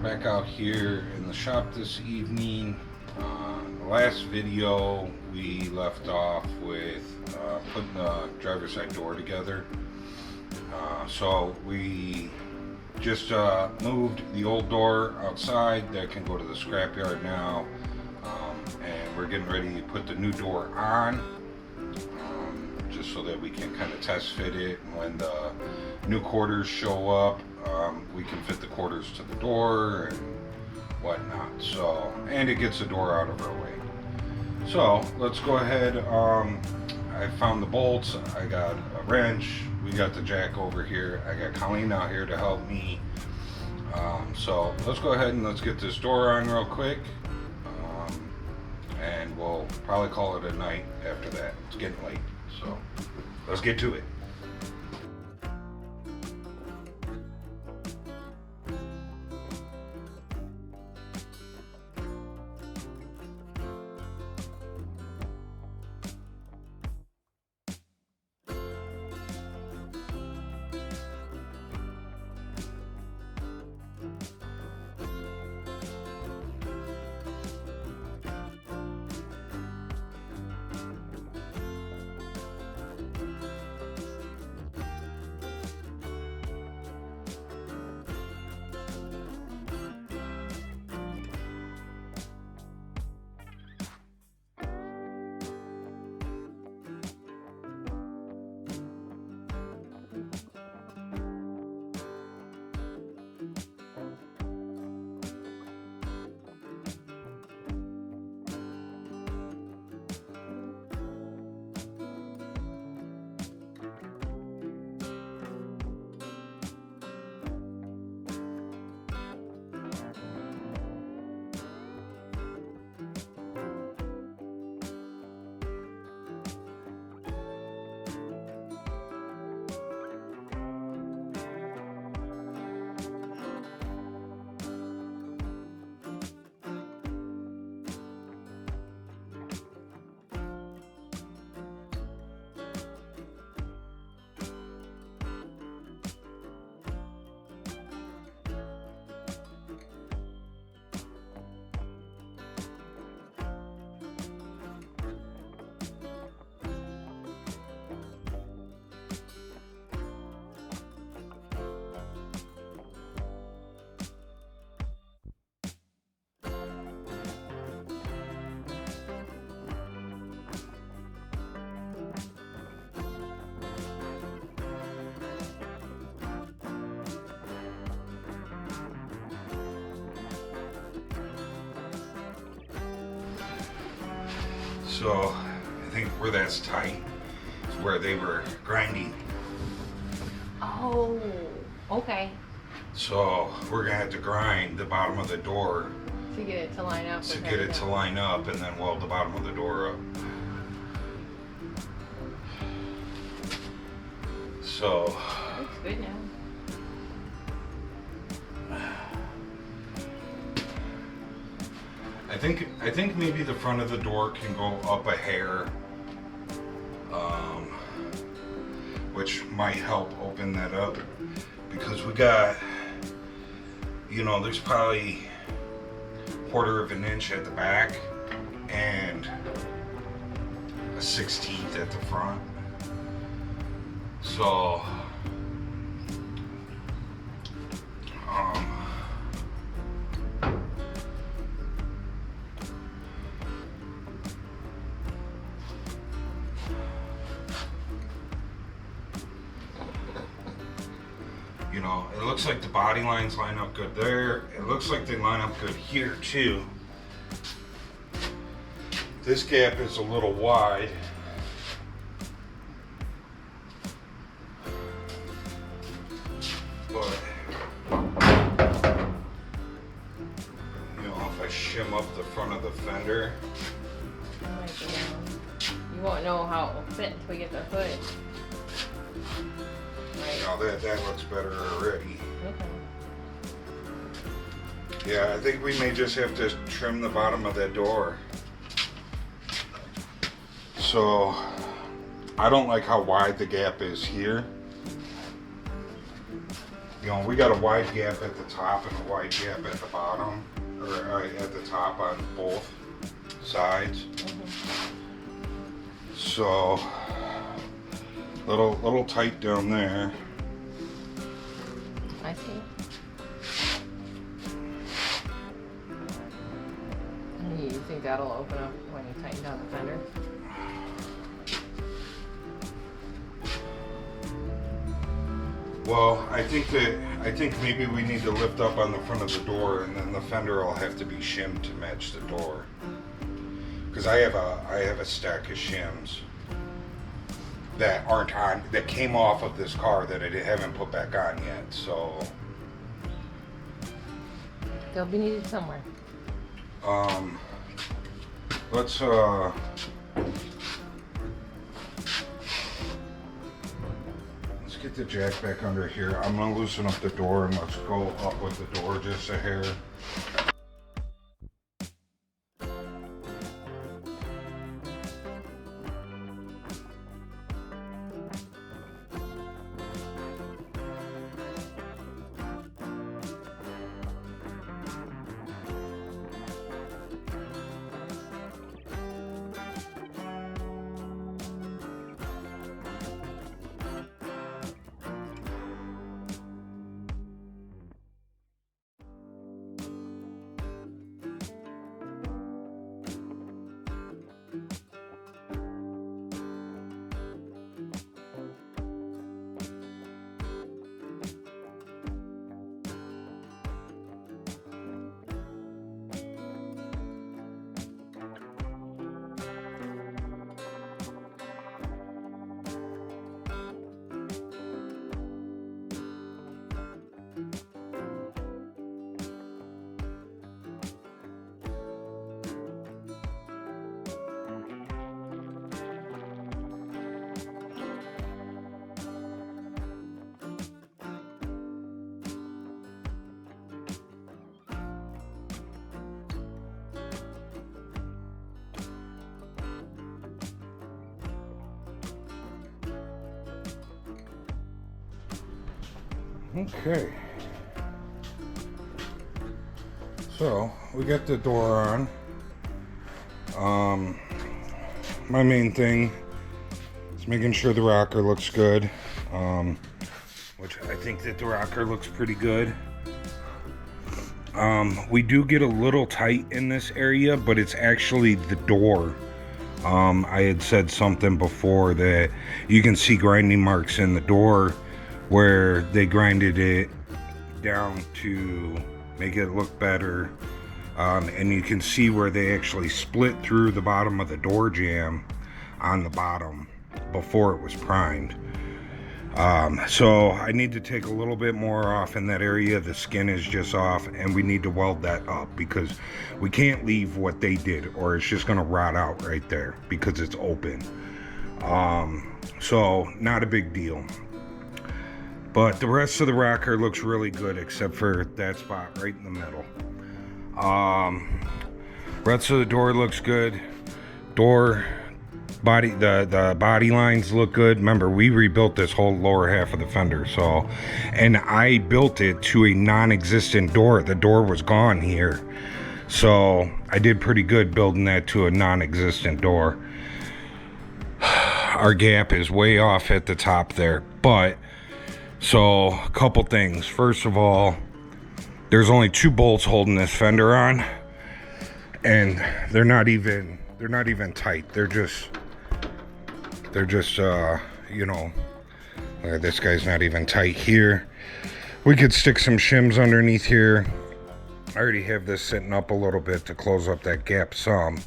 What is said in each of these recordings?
back out here in the shop this evening. The last video we left off with putting the driver's side door together. So we just moved the old door outside that can go to the scrapyard now, and we're getting ready to put the new door on, just so that we can kind of test fit it, and when the new quarters show up, we can fit the quarters to the door and whatnot. So, and it gets the door out of our way. So let's go ahead. I found the bolts, I got a wrench, we got the jack over here, I got Colleen out here to help me. So let's go ahead and let's get this door on real quick, and we'll probably call it a night after that. It's getting late, so let's get to it. So I think where that's tight is where they were grinding. Oh, okay. So we're gonna have to grind the bottom of the door To get it to line up. to get it to line up, and then weld the bottom of the door up. So Looks good now. I think maybe the front of the door can go up a hair, which might help open that up, because we got, there's probably 1/4 of an inch at the back and a 1/16 at the front. So it looks like the body lines line up good there. It looks like they line up good here too. This gap is a little wide. But, if I shim up the front of the fender. You won't know how it will fit until we get the hood. Right. That looks better already. Okay. Yeah, I think we may just have to trim the bottom of that door. So, I don't like how wide the gap is here. You know, we got a wide gap at the top and a wide gap at the bottom, or at the top on both sides. So, little tight down there. I see. You think that'll open up when you tighten down the fender? Well, I think maybe we need to lift up on the front of the door, and then the fender will have to be shimmed to match the door. Because I have a stack of shims that aren't on, that came off of this car that I haven't put back on yet. So They'll be needed somewhere. Let's get the jack back under here. I'm gonna loosen up the door and let's go up with the door just a hair. Okay, so we got the door on. My main thing is making sure the rocker looks good, which I think that the rocker looks pretty good. We do get a little tight in this area, but it's actually the door. I had said something before that you can see grinding marks in the door where they grinded it down to make it look better, and you can see where they actually split through the bottom of the door jamb on the bottom before it was primed. So I need to take a little bit more off in that area. The skin is just off, and we need to weld that up because we can't leave what they did or it's just gonna rot out right there because it's open. So not a big deal. But the rest of the rocker looks really good except for that spot right in the middle. Rest of the door looks good. Door body, the body lines look good. Remember, we rebuilt this whole lower half of the fender, so, and I built it to a non-existent door. The door was gone here, so I did pretty good building that to a non-existent door. Our gap is way off at the top there, but so a couple things. First of all, there's only 2 bolts holding this fender on, and they're not even tight. They're just you know, this guy's not even tight here. We could stick some shims underneath here. I already have this sitting up a little bit to close up that gap some.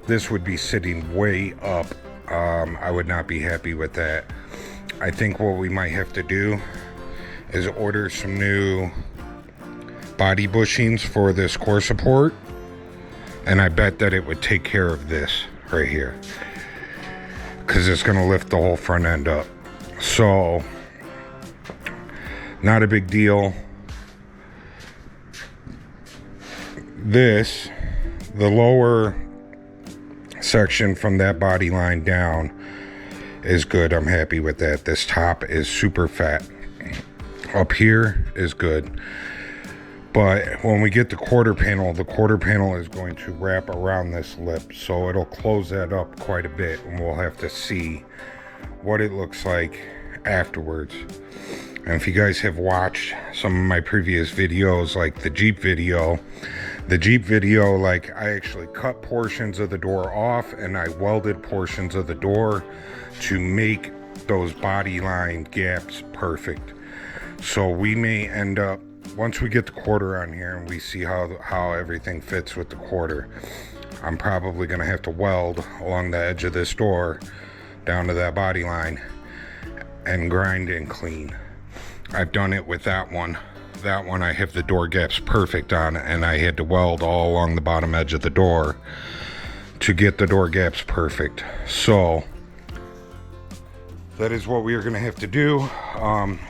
This would be sitting way up. I would not be happy with that. I think what we might have to do is order some new body bushings for this core support, and I bet that it would take care of this right here because it's going to lift the whole front end up. So not a big deal. This, the lower section from that body line down is good. I'm happy with that. This top is super fat. up here is good. But when we get the quarter panel is going to wrap around this lip, so it'll close that up quite a bit, and we'll have to see what it looks like afterwards. And if you guys have watched some of my previous videos, like the Jeep video, like I actually cut portions of the door off and I welded portions of the door to make those body line gaps perfect. So we may end up, once we get the quarter on here and we see how everything fits with the quarter, I'm probably going to have to weld along the edge of this door down to that body line and grind and clean. I've done it with that one. That one I have the door gaps perfect on, and I had to weld all along the bottom edge of the door to get the door gaps perfect. So that is what we are going to have to do.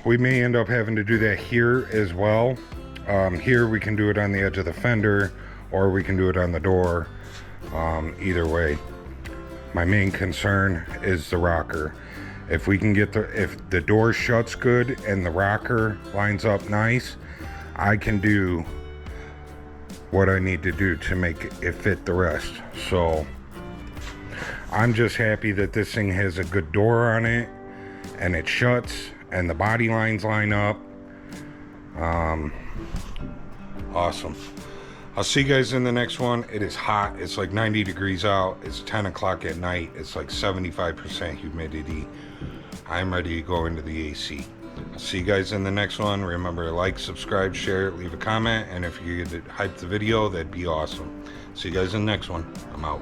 We may end up having to do that here as well. Here we can do it on the edge of the fender, or we can do it on the door. Either way, my main concern is the rocker. If we can get if the door shuts good and the rocker lines up nice, I can do what I need to do to make it fit the rest. So I'm just happy that this thing has a good door on it and it shuts and the body lines line up. Awesome. I'll see you guys in the next one. It is hot. It's like 90 degrees out. It's 10 o'clock at night. It's like 75% humidity. I'm ready to go into the AC. I'll see you guys in the next one. Remember to like, subscribe, share, leave a comment, and if you could hype the video, that'd be awesome. See you guys in the next one. I'm out.